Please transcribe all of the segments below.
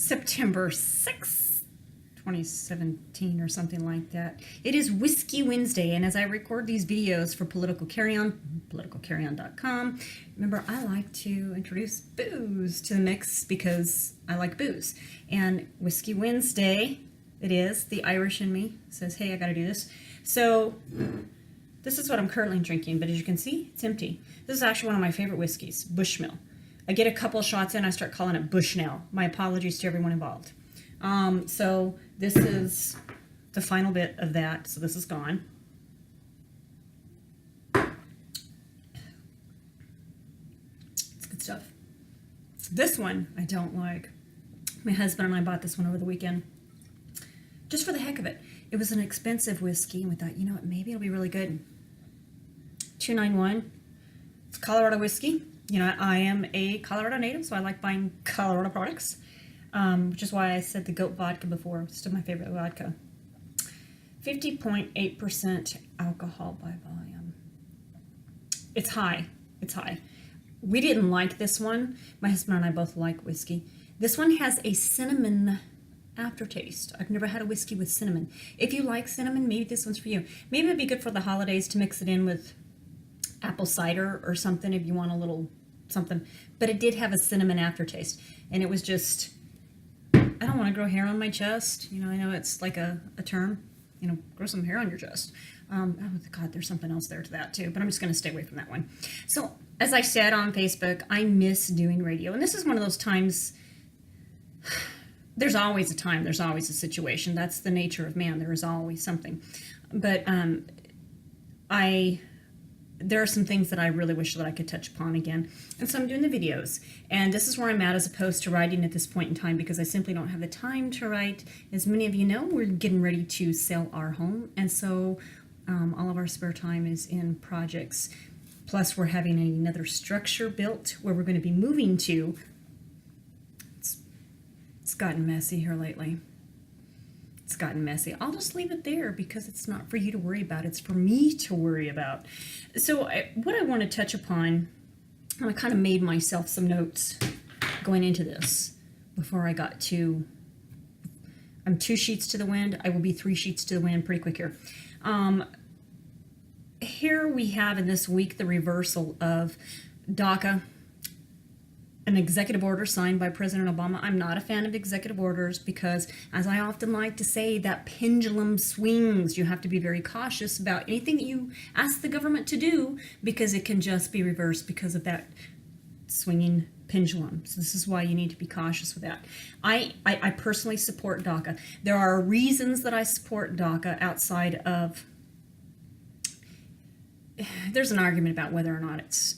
September 6th, 2017 or something like that. It is Whiskey Wednesday, and as I record these videos for Political Carrion, politicalcarrion.com, remember I like to introduce booze to the mix because I like booze. And Whiskey Wednesday, it is, the Irish in me says, hey, I gotta do this. So this is what I'm currently drinking, but as you can see, it's empty. This is actually one of my favorite whiskeys, Bushmill. I get a couple shots in, I start calling it Bushnell. My apologies to everyone involved. So this is the final bit of that, so this is gone. It's good stuff. This one I don't like. My husband and I bought this one over the weekend, just for the heck of it. It was an expensive whiskey, and we thought, you know what, maybe it'll be really good. 291. It's Colorado whiskey. You know, I am a Colorado native, so I like buying Colorado products, which is why I said the goat vodka before. It's still my favorite vodka. 50.8% alcohol by volume. It's high. It's high. We didn't like this one. My husband and I both like whiskey. This one has a cinnamon aftertaste. I've never had a whiskey with cinnamon. If you like cinnamon, maybe this one's for you. Maybe it'd be good for the holidays to mix it in with apple cider or something if you want a little something. But it did have a cinnamon aftertaste, and it was just, I don't want to grow hair on my chest. You know, I know it's like a term, you know, grow some hair on your chest. Oh God, there's something else there to that too, but I'm just going to stay away from that one. So as I said on Facebook, I miss doing radio, and this is one of those times. There's always a time, there's always a situation. That's the nature of man. There is always something. But there are some things that I really wish that I could touch upon again. And so I'm doing the videos. And this is where I'm at as opposed to writing at this point in time, because I simply don't have the time to write. As many of you know, we're getting ready to sell our home. And so all of our spare time is in projects. Plus we're having another structure built where we're going to be moving to. It's gotten messy here lately. It's gotten messy. I'll just leave it there because it's not for you to worry about. It's for me to worry about. So what I want to touch upon, I kind of made myself some notes going into this before I got to, I'm 2 sheets to the wind. I will be 3 sheets to the wind pretty quick here. Here we have in this week the reversal of DACA, an executive order signed by President Obama. I'm not a fan of executive orders because, as I often like to say, that pendulum swings. You have to be very cautious about anything that you ask the government to do because it can just be reversed because of that swinging pendulum. So this is why you need to be cautious with that. I personally support DACA. There are reasons that I support DACA outside of, there's an argument about whether or not it's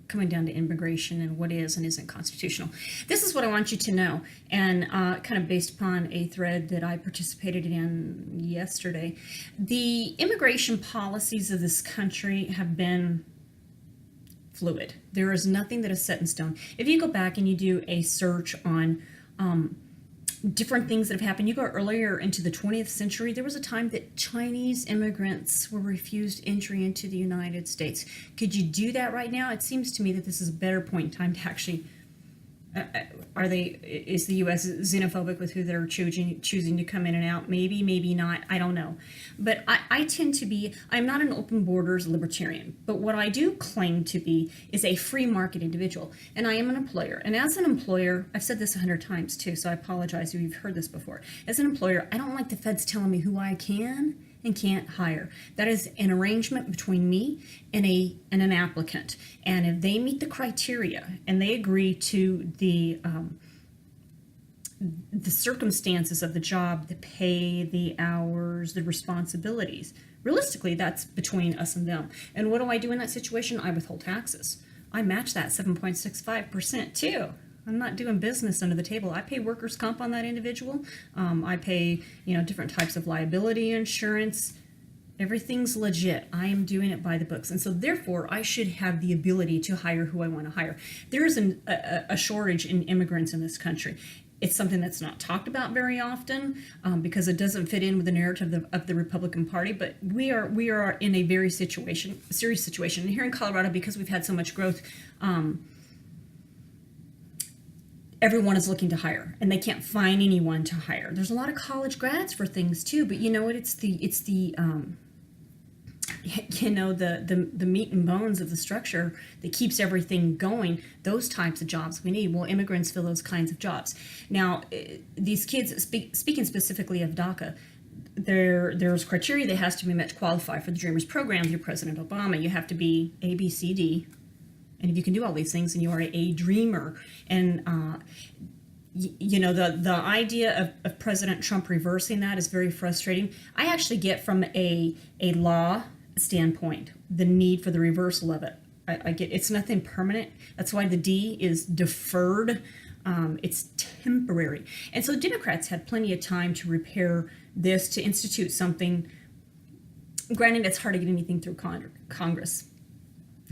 coming down to immigration and what is and isn't constitutional. This is what I want you to know, and kind of based upon a thread that I participated in yesterday. The immigration policies of this country have been fluid. There is nothing that is set in stone. If you go back and you do a search on different things that have happened. You go earlier into the 20th century, there was a time that Chinese immigrants were refused entry into the United States. Could you do that right now? It seems to me that this is a better point in time to actually, is the U.S. xenophobic with who they're choosing to come in and out? Maybe, maybe not, I don't know. But I tend to be, I'm not an open borders libertarian, but what I do claim to be is a free market individual. And I am an employer. And as an employer, I've said this 100 times too, so I apologize if you've heard this before. As an employer, I don't like the feds telling me who I can and can't hire. That is an arrangement between me and an applicant. And if they meet the criteria and they agree to the circumstances of the job, the pay, the hours, the responsibilities, realistically, that's between us and them. And what do I do in that situation? I withhold taxes. I match that 7.65% too. I'm not doing business under the table. I pay workers' comp on that individual. I pay, you know, different types of liability insurance. Everything's legit. I am doing it by the books. And so therefore, I should have the ability to hire who I want to hire. There is a shortage in immigrants in this country. It's something that's not talked about very often because it doesn't fit in with the narrative of the Republican Party. But we are in a very serious situation. And here in Colorado, because we've had so much growth, everyone is looking to hire, and they can't find anyone to hire. There's a lot of college grads for things too, but you know what? It's the the meat and bones of the structure that keeps everything going. Those types of jobs we need. Well, immigrants fill those kinds of jobs. Now, these kids, speaking specifically of DACA, there's criteria that has to be met to qualify for the Dreamers program through President Obama. You have to be A, B, C, D, and if you can do all these things, then you are a dreamer. And the idea of President Trump reversing that is very frustrating. I actually get from a law standpoint the need for the reversal of it. I get it's nothing permanent. That's why the D is deferred. It's temporary. And so Democrats had plenty of time to repair this, to institute something. Granted, it's hard to get anything through Congress.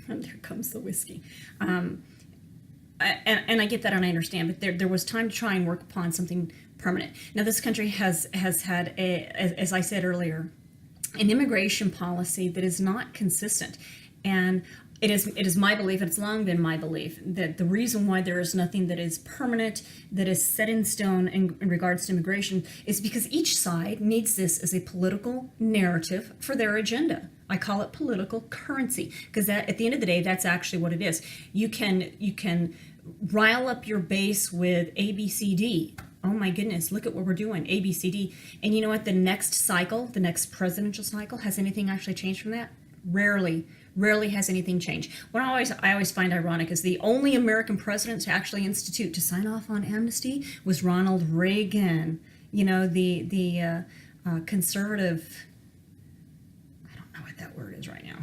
And there comes the whiskey. And I get that and I understand, but there was time to try and work upon something permanent. Now, this country has had, as I said earlier, an immigration policy that is not consistent. And it is my belief, and it's long been my belief, that the reason why there is nothing that is permanent, that is set in stone in regards to immigration, is because each side needs this as a political narrative for their agenda. I call it political currency, because that, at the end of the day, that's actually what it is. You can rile up your base with A, B, C, D. Oh my goodness, look at what we're doing, A, B, C, D. And you know what? The next cycle, the next presidential cycle, has anything actually changed from that? Rarely has anything changed. What I always find ironic is the only American president to actually institute, to sign off on amnesty, was Ronald Reagan. You know, the conservative, I don't know what that word is right now.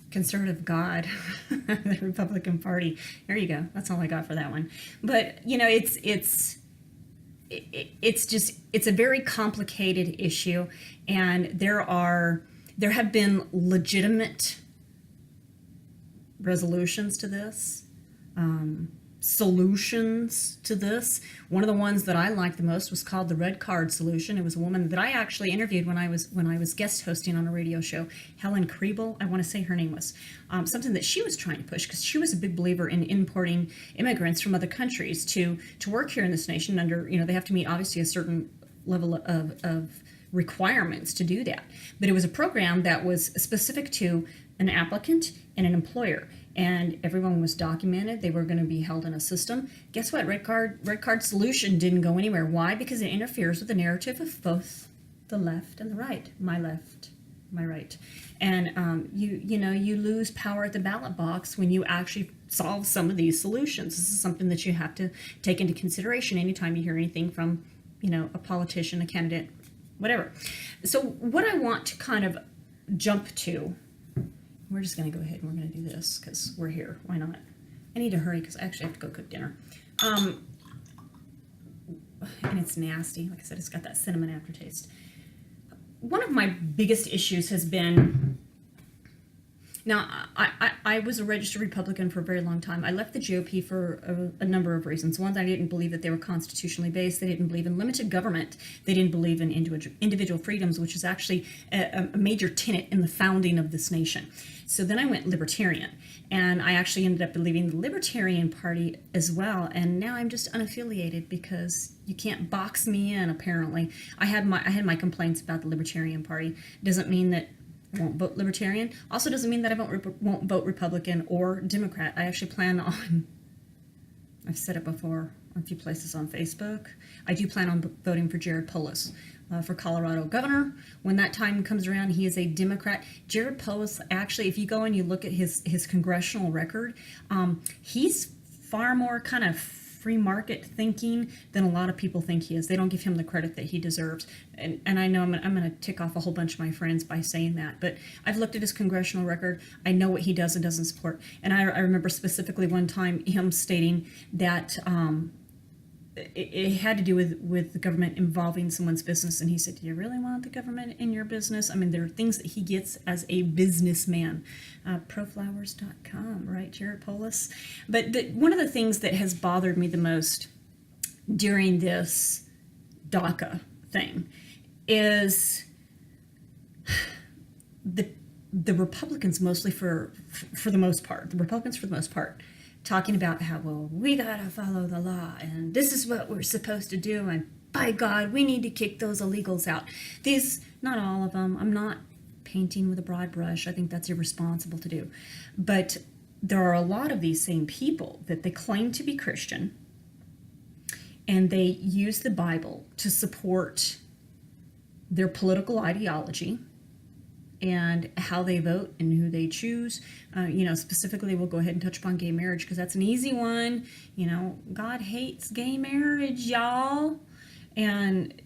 Conservative God, the Republican Party. There you go. That's all I got for that one. But you know, it's a very complicated issue, and there have been legitimate resolutions to this, solutions to this. One of the ones that I liked the most was called the red card solution. It was a woman that I actually interviewed when I was guest hosting on a radio show, Helen Kriebel, I want to say her name was, something that she was trying to push, because she was a big believer in importing immigrants from other countries to work here in this nation under, they have to meet obviously a certain level of requirements to do that. But it was a program that was specific to an applicant and an employer, and everyone was documented. They were going to be held in a system. Guess what? Red card solution didn't go anywhere. Why? Because it interferes with the narrative of both the left and the right. My left, my right. And you lose power at the ballot box when you actually solve some of these solutions. This is something that you have to take into consideration anytime you hear anything from a politician, a candidate, whatever. So what I want to kind of jump to, we're just going to go ahead and we're going to do this because we're here. Why not? I need to hurry because I actually have to go cook dinner. And it's nasty. Like I said, it's got that cinnamon aftertaste. One of my biggest issues has been, now, I was a registered Republican for a very long time. I left the GOP for a number of reasons. One, I didn't believe that they were constitutionally based. They didn't believe in limited government. They didn't believe in individual freedoms, which is actually a major tenet in the founding of this nation. So then I went libertarian, and I actually ended up leaving the Libertarian Party as well. And now I'm just unaffiliated because you can't box me in, apparently. I had my complaints about the Libertarian Party. Doesn't mean that I won't vote Libertarian. Also doesn't mean that I won't vote Republican or Democrat. I actually plan on, I've said it before on a few places on Facebook, I do plan on voting for Jared Polis for Colorado governor. When that time comes around, he is a Democrat. Jared Polis, actually, if you go and you look at his congressional record, he's far more kind of free market thinking than a lot of people think he is. They don't give him the credit that he deserves. And I know I'm going to tick off a whole bunch of my friends by saying that, but I've looked at his congressional record. I know what he does and doesn't support. And I remember specifically one time him stating that it had to do with the government involving someone's business. And he said, do you really want the government in your business? I mean, there are things that he gets as a businessman. Proflowers.com, right, Jared Polis? But one of the things that has bothered me the most during this DACA thing is the Republicans, mostly for the most part, the Republicans for the most part, talking about how, well, we got to follow the law and this is what we're supposed to do. And by God, we need to kick those illegals out. These, not all of them, I'm not painting with a broad brush. I think that's irresponsible to do. But there are a lot of these same people that they claim to be Christian, and they use the Bible to support their political ideology and how they vote and who they choose. Specifically, we'll go ahead and touch upon gay marriage because that's an easy one. God hates gay marriage, y'all. And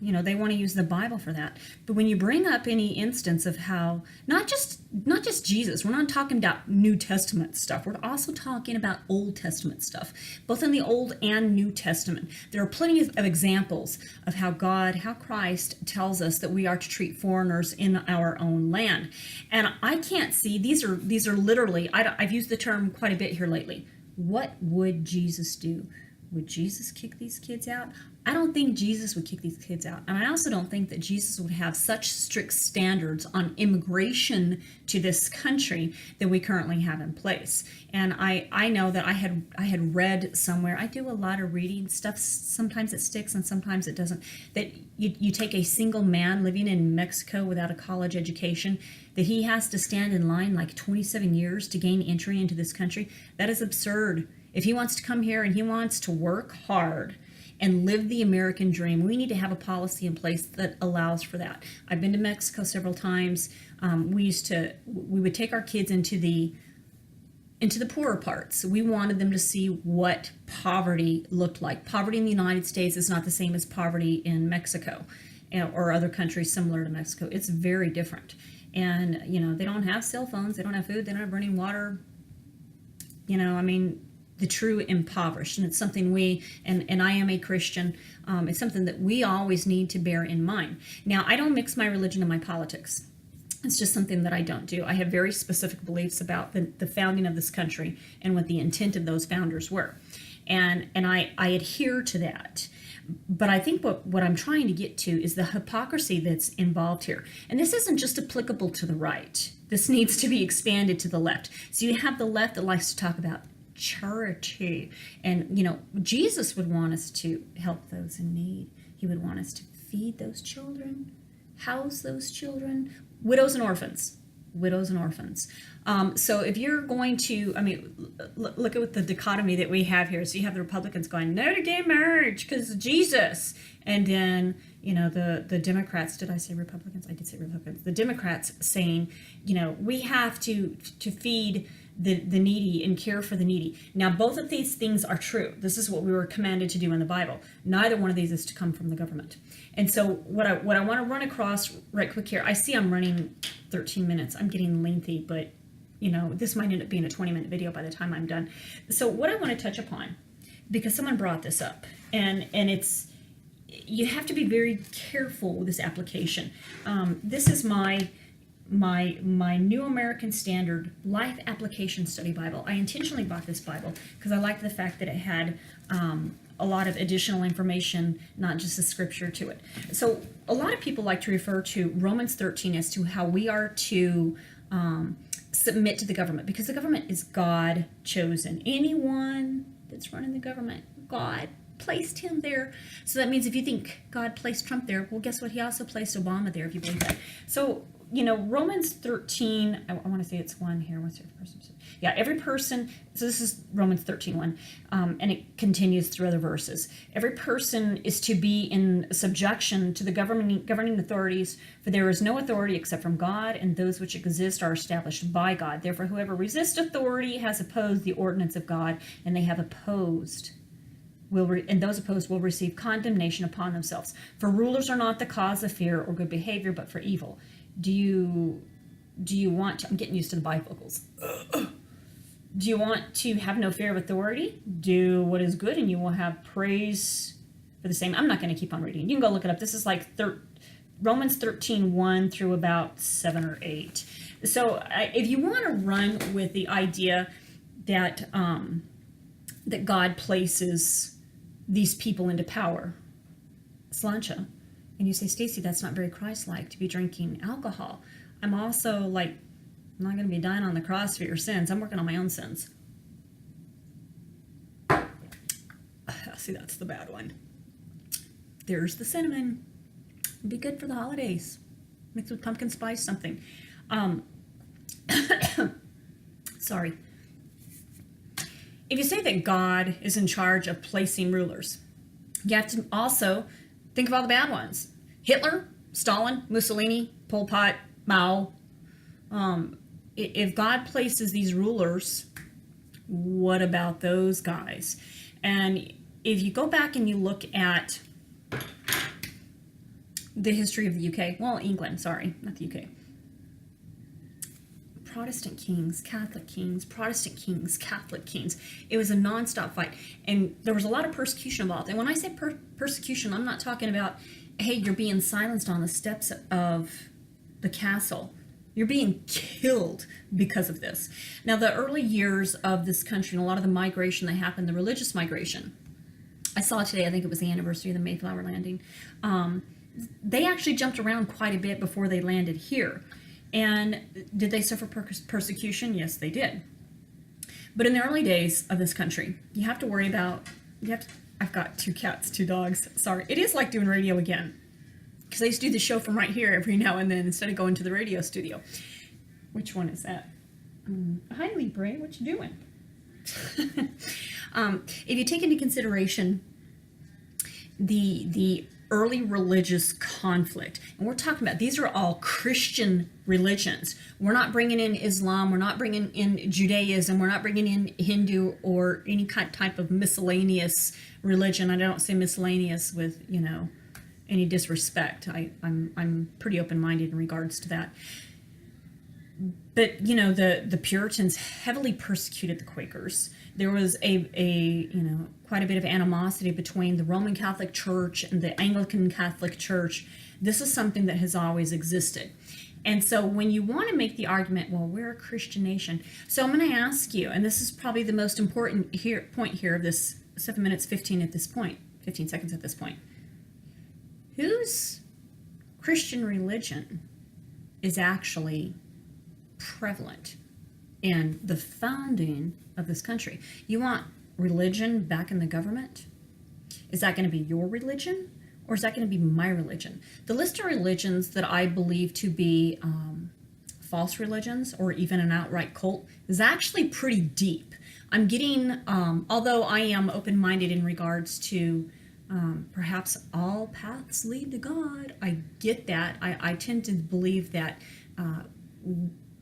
they want to use the Bible for that. But when you bring up any instance of how, not just Jesus, we're not talking about New Testament stuff. We're also talking about Old Testament stuff, both in the Old and New Testament. There are plenty of examples of how Christ tells us that we are to treat foreigners in our own land. And I can't see, these are literally, I've used the term quite a bit here lately. What would Jesus do? Would Jesus kick these kids out? I don't think Jesus would kick these kids out. And I also don't think that Jesus would have such strict standards on immigration to this country that we currently have in place. And I know that I had read somewhere, I do a lot of reading stuff, sometimes it sticks and sometimes it doesn't, that you take a single man living in Mexico without a college education, that he has to stand in line like 27 years to gain entry into this country. That is absurd. If he wants to come here and he wants to work hard and live the American dream, we need to have a policy in place that allows for that. I've been to Mexico several times. We would take our kids into the poorer parts. We wanted them to see what poverty looked like. Poverty in the United States is not the same as poverty in Mexico or other countries similar to Mexico. It's very different. And, they don't have cell phones. They don't have food. They don't have running water. The true impoverished. And it's something and I am a Christian, it's something that we always need to bear in mind. Now, I don't mix my religion and my politics. It's just something that I don't do. I have very specific beliefs about the founding of this country and what the intent of those founders were. And I adhere to that. But I think what I'm trying to get to is the hypocrisy that's involved here. And this isn't just applicable to the right. This needs to be expanded to the left. So you have the left that likes to talk about charity. And, Jesus would want us to help those in need. He would want us to feed those children, house those children, widows and orphans. So if you're going to, look at the dichotomy that we have here. So you have the Republicans going, no to gay marriage because Jesus. And then, the Democrats, did I say Republicans? I did say Republicans. The Democrats saying, we have to feed the needy and care for the needy. Now, both of these things are true. This is what we were commanded to do in the Bible. Neither one of these is to come from the government. And so what I want to run across right quick here, I see I'm running 13 minutes. I'm getting lengthy, but this might end up being a 20-minute video by the time I'm done. So what I want to touch upon, because someone brought this up, and it's, you have to be very careful with this application. This is my New American Standard Life Application Study Bible. I intentionally bought this Bible because I liked the fact that it had a lot of additional information, not just the scripture to it. So a lot of people like to refer to Romans 13 as to how we are to submit to the government, because the government is God chosen. Anyone that's running the government, God placed him there. So that means if you think God placed Trump there, well, guess what? He also placed Obama there, if you believe that. So, Romans 13, I want to say it's 1 here. What's your first? Yeah, every person, so this is Romans 13:1, and it continues through other verses. Every person is to be in subjection to the governing authorities, for there is no authority except from God, and those which exist are established by God. Therefore, whoever resists authority has opposed the ordinance of God, and they have opposed and those opposed will receive condemnation upon themselves. For rulers are not the cause of fear or good behavior, but for evil. Do you want to, I'm getting used to the bifocals. Do you want to have no fear of authority? Do what is good and you will have praise for the same. I'm not going to keep on reading. You can go look it up. This is like Romans 13:1 through about 7 or 8. So if you want to run with the idea that that God places these people into power, slancha, and you say, Stacy, that's not very Christ-like to be drinking alcohol. I'm also like, I'm not going to be dying on the cross for your sins. I'm working on my own sins. see, that's the bad one. There's the cinnamon. It'd be good for the holidays. Mixed with pumpkin spice, something. Sorry. If you say that God is in charge of placing rulers, you have to also think of all the bad ones. Hitler, Stalin, Mussolini, Pol Pot, Mao. If God places these rulers, what about those guys? And if you go back and you look at the history of the UK, well, England, sorry, not the UK. Protestant kings, Catholic kings, Protestant kings, Catholic kings. It was a nonstop fight. And there was a lot of persecution involved. And when I say persecution, I'm not talking about, hey, you're being silenced on the steps of the castle. You're being killed because of this. Now, the early years of this country and a lot of the migration that happened, the religious migration, I saw today, I think it was the anniversary of the Mayflower landing. They actually jumped around quite a bit before they landed here. And did they suffer persecution? Yes, they did. But in the early days of this country, you have to worry about, I've got 2 cats, 2 dogs. Sorry. It is like doing radio again. Because I used to do the show from right here every now and then instead of going to the radio studio. Which one is that? Hi, Libre. What you doing? If you take into consideration the early religious conflict, and we're talking about, these are all Christian religions. We're not bringing in Islam, we're not bringing in Judaism, we're not bringing in Hindu or any type of miscellaneous religion. I don't say miscellaneous with, any disrespect. I'm pretty open-minded in regards to that. But, the Puritans heavily persecuted the Quakers. There was quite a bit of animosity between the Roman Catholic Church and the Anglican Catholic Church. This is something that has always existed. And so when you want to make the argument, well, we're a Christian nation. So I'm going to ask you, and this is probably the most important point here of this 7 minutes, 15 seconds at this point. Whose Christian religion is actually prevalent in the founding of this country? You want religion back in the government? Is that going to be your religion, or is that going to be my religion? The list of religions that I believe to be false religions or even an outright cult is actually pretty deep. I'm getting, although I am open-minded in regards to perhaps all paths lead to God, I get that. I tend to believe that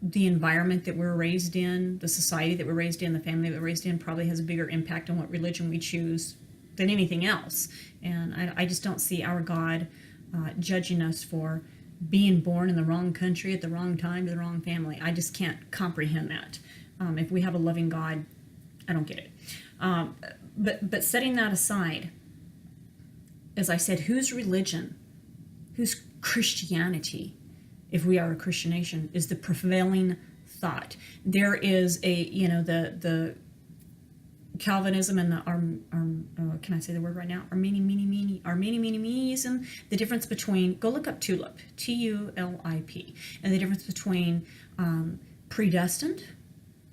the environment that we're raised in, the society that we're raised in, the family that we're raised in probably has a bigger impact on what religion we choose than anything else. And I just don't see our God judging us for being born in the wrong country at the wrong time to the wrong family. I just can't comprehend that. If we have a loving God, I don't get it. But setting that aside, as I said, whose religion, whose Christianity, if we are a Christian nation, is the prevailing thought? There is the Calvinism and the can I say the word right now? Arminianism. The difference between, go look up TULIP, TULIP, and the difference between predestined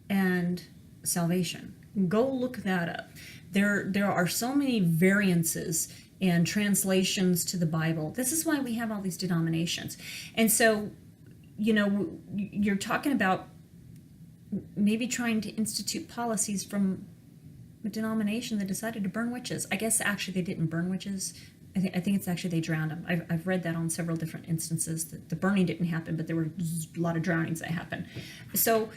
and salvation. Go look that up. There are so many variances and translations to the Bible. This is why we have all these denominations. And so, you're talking about maybe trying to institute policies from a denomination that decided to burn witches. I guess actually they didn't burn witches. I think it's actually they drowned them. I've read that on several different instances. That the burning didn't happen, but there were a lot of drownings that happened. So,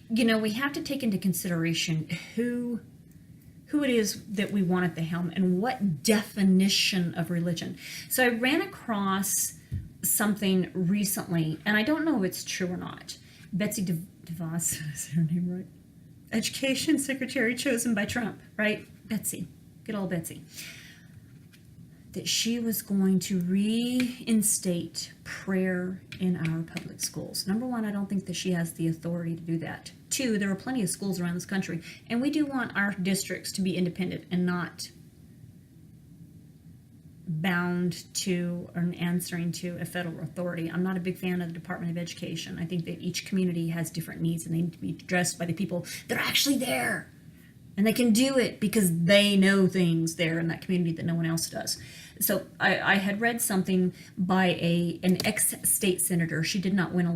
we have to take into consideration who it is that we want at the helm and what definition of religion. So I ran across something recently, and I don't know if it's true or not. Betsy DeVos, is her name right? Education Secretary chosen by Trump, right? Betsy, good old Betsy. That she was going to reinstate prayer in our public schools. Number one, I don't think that she has the authority to do that. 2, there are plenty of schools around this country, and we do want our districts to be independent and not bound to or answering to a federal authority. I'm not a big fan of the Department of Education. I think that each community has different needs, and they need to be addressed by the people that are actually there. And they can do it because they know things there in that community that no one else does. So I had read something by an ex-state senator. She did not win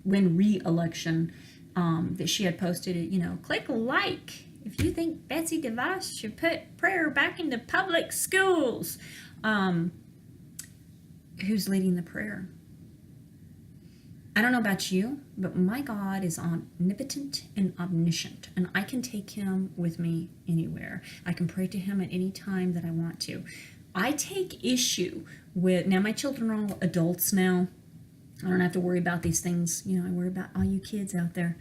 re-election. That she had posted it, click like if you think Betsy DeVos should put prayer back into public schools. Who's leading the prayer? I don't know about you, but my God is omnipotent and omniscient, and I can take him with me anywhere. I can pray to him at any time that I want to. I take issue with, now my children are all adults now. I don't have to worry about these things. I worry about all you kids out there.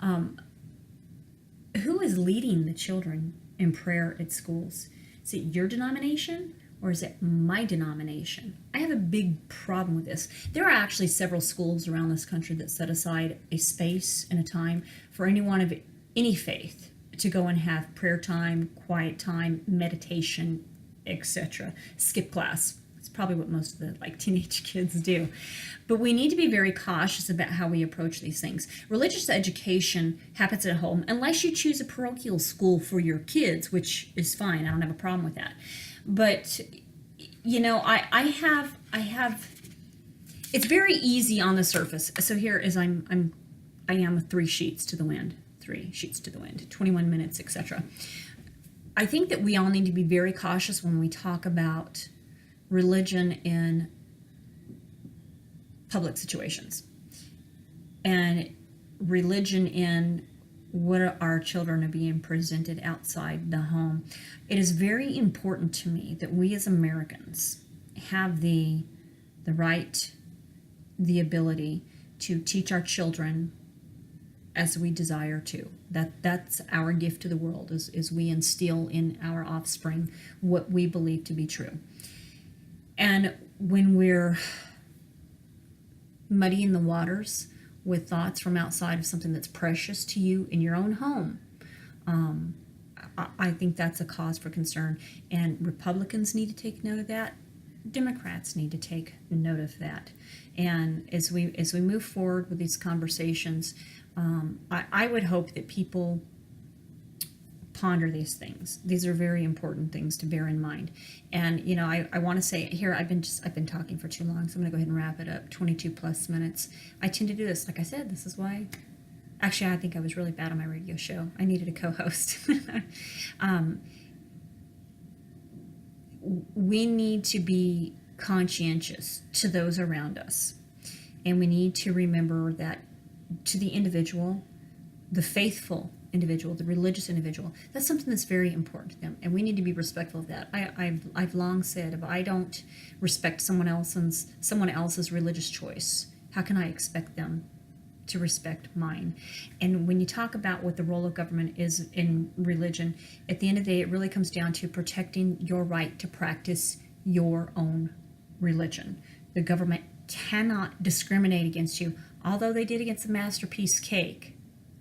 Who is leading the children in prayer at schools? Is it your denomination? Or is it my denomination? I have a big problem with this. There are actually several schools around this country that set aside a space and a time for anyone of any faith to go and have prayer time, quiet time, meditation, etc. Skip class. It's probably what most of the teenage kids do. But we need to be very cautious about how we approach these things. Religious education happens at home unless you choose a parochial school for your kids, which is fine. I don't have a problem with that. But I have it's very easy on the surface. So here is I am 3 sheets to the wind, 21 minutes, etc. I think that we all need to be very cautious when we talk about religion in public situations and religion in what our children are being presented outside the home. It is very important to me that we as Americans have the right, the ability to teach our children as we desire to. That's our gift to the world, is we instill in our offspring what we believe to be true. And when we're muddying the waters with thoughts from outside of something that's precious to you in your own home, I think that's a cause for concern. And Republicans need to take note of that. Democrats need to take note of that. And as we move forward with these conversations, I would hope that people ponder these things. These are very important things to bear in mind. And I want to say here, I've been talking for too long, so I'm going to go ahead and wrap it up. 22 plus minutes. I tend to do this. Like I said, this is why. Actually, I think I was really bad on my radio show. I needed a co-host. We need to be conscientious to those around us, and we need to remember that to the individual, the faithful individual, the religious individual, that's something that's very important to them, and we need to be respectful of that. I've long said, if I don't respect someone else's religious choice, how can I expect them to respect mine? And when you talk about what the role of government is in religion, at the end of the day, it really comes down to protecting your right to practice your own religion. The government cannot discriminate against you, although they did against the Masterpiece Cake.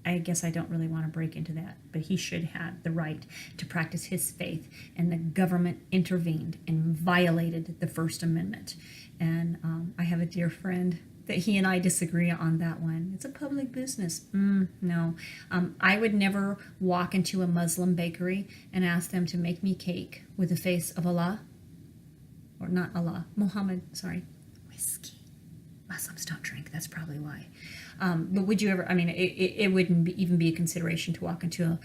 I guess I don't really want to break into that, but he should have the right to practice his faith, and the government intervened and violated the First Amendment. And I have a dear friend that he and I disagree on that one. It's a public business. No. I would never walk into a Muslim bakery and ask them to make me cake with the face of Allah, or not Allah, Muhammad, sorry, whiskey. Muslims don't drink, that's probably why. But would you ever, it wouldn't even be a consideration to walk into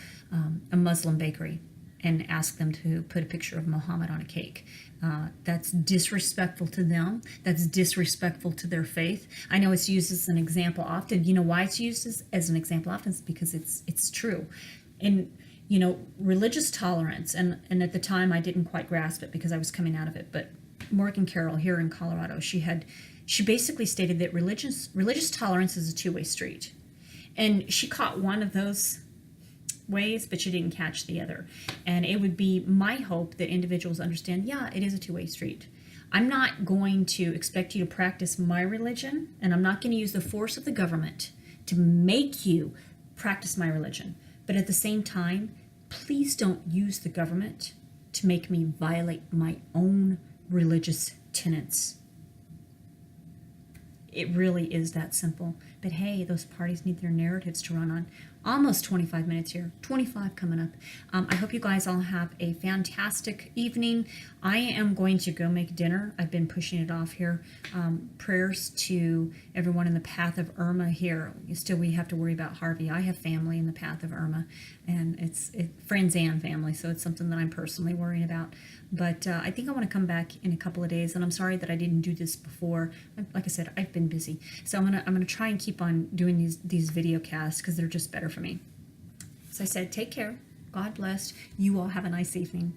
a Muslim bakery and ask them to put a picture of Muhammad on a cake. That's disrespectful to them. That's disrespectful to their faith. I know it's used as an example often. You know why it's used as an example often? It's because it's true. And, religious tolerance, and at the time I didn't quite grasp it because I was coming out of it, but Morgan Carroll here in Colorado, she basically stated that religious tolerance is a two-way street. And she caught one of those ways, but she didn't catch the other. And it would be my hope that individuals understand, yeah, it is a two-way street. I'm not going to expect you to practice my religion, and I'm not going to use the force of the government to make you practice my religion. But at the same time, please don't use the government to make me violate my own religious tenets. It really is that simple. But hey, those parties need their narratives to run on. almost 25 minutes here, 25 coming up. I hope you guys all have a fantastic evening. I am going to go make dinner. I've been pushing it off here. Prayers to everyone in the path of Irma here. Still, we have to worry about Harvey. I have family in the path of Irma, and it's friends and family, so it's something that I'm personally worrying about. But I think I want to come back in a couple of days, and I'm sorry that I didn't do this before. Like I said, I've been busy, so I'm gonna try and keep on doing these video casts because they're just better for me. So I said, take care. God bless. You all have a nice evening.